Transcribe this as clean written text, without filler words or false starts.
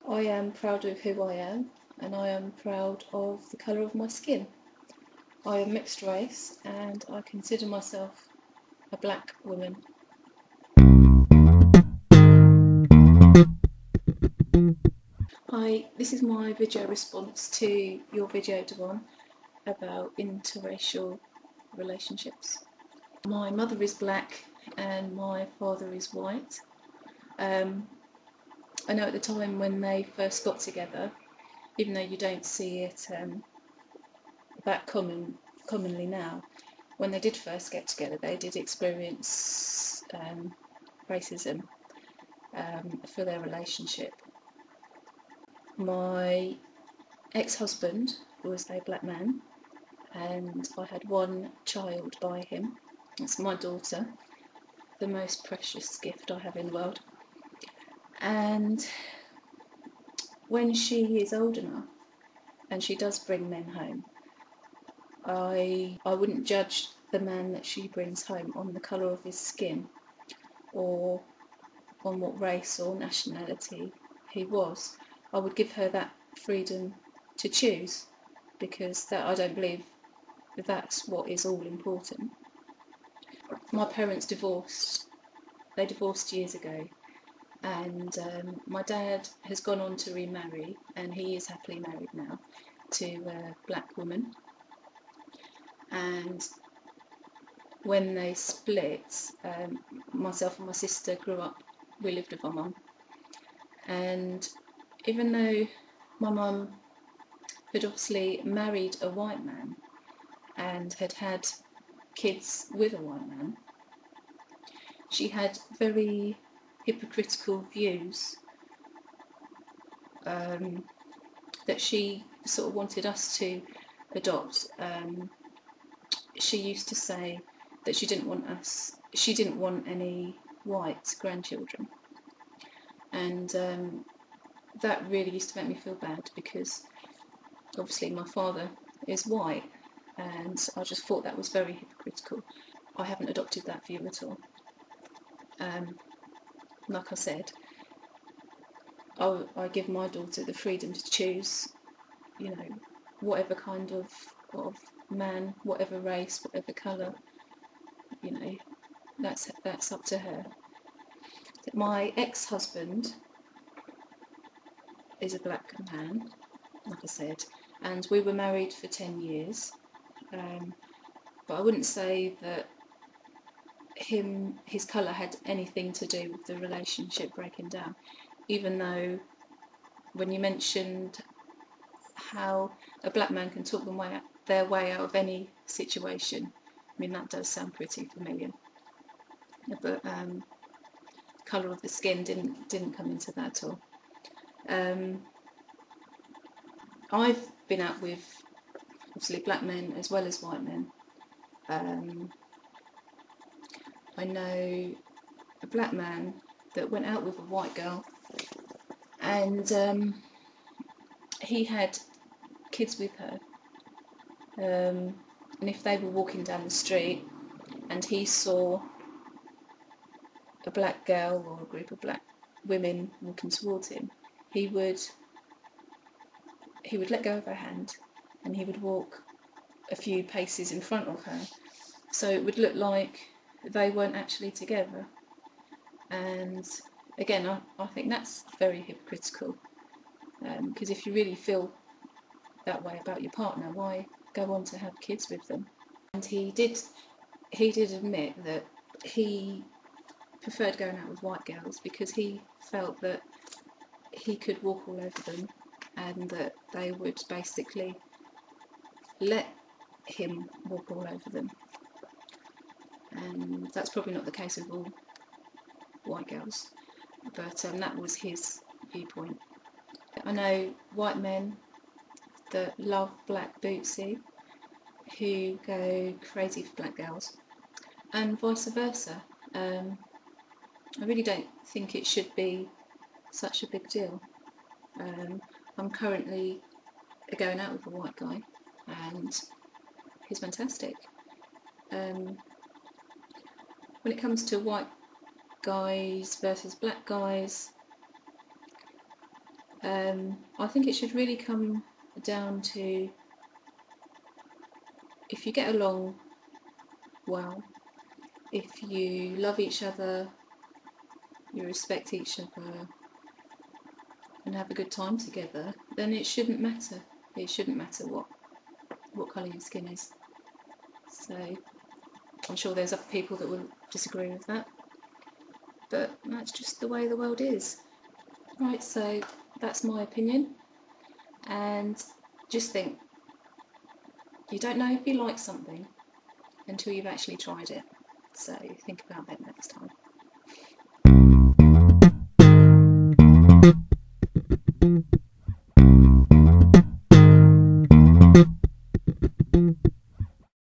I am proud of who I am, and I am proud of the colour of my skin. I am mixed race, and I consider myself a black woman. Hi, this is my video response to your video, Devon, about interracial relationships. My mother is black and my father is white. I know at the time when they first got together, even though you don't see it that commonly now, when they did first get together, they did experience racism for their relationship. My ex-husband was a black man, and I had one child by him. It's my daughter, the most precious gift I have in the world. And when she is old enough and she does bring men home, I wouldn't judge the man that she brings home on the colour of his skin or on what race or nationality he was. I would give her that freedom to choose, because that, I don't believe that's what is all important. My parents divorced. They divorced years ago, and my dad has gone on to remarry, and he is happily married now to a black woman. And when they split, myself and my sister grew up, we lived with my mum, and even though my mum had obviously married a white man and had had kids with a white man, she had very hypocritical views that she sort of wanted us to adopt. She used to say that she didn't want any white grandchildren, and that really used to make me feel bad, because obviously my father is white, and I just thought that was very hypocritical. I haven't adopted that view at all. Like I said, I give my daughter the freedom to choose, whatever kind of man, whatever race, whatever colour, that's up to her. My ex-husband is a black man, like I said, and we were married for 10 years, but I wouldn't say that his colour had anything to do with the relationship breaking down, even though when you mentioned how a black man can talk their way out of any situation, I mean, that does sound pretty familiar, but colour of the skin didn't come into that at all. I've been out with obviously black men as well as white men. I know a black man that went out with a white girl, and he had kids with her, and if they were walking down the street and he saw a black girl or a group of black women walking towards him, he would let go of her hand and he would walk a few paces in front of her, so it would look like they weren't actually together. And again, I think that's very hypocritical, because if you really feel that way about your partner, why go on to have kids with them? And he did admit that he preferred going out with white girls because he felt that he could walk all over them and that they would basically let him walk all over them. And that's probably not the case with all white girls, but that was his viewpoint. I know white men that love black bootsy who go crazy for black girls, and vice versa. I really don't think it should be such a big deal. I'm currently going out with a white guy and he's fantastic. When it comes to white guys versus black guys, I think it should really come down to, if you get along well, if you love each other, you respect each other and have a good time together, then it shouldn't matter. It shouldn't matter what colour your skin is. So I'm sure there's other people that will disagree with that, but that's just the way the world is. Right, so that's my opinion, and just think, you don't know if you like something until you've actually tried it, so think about that next time.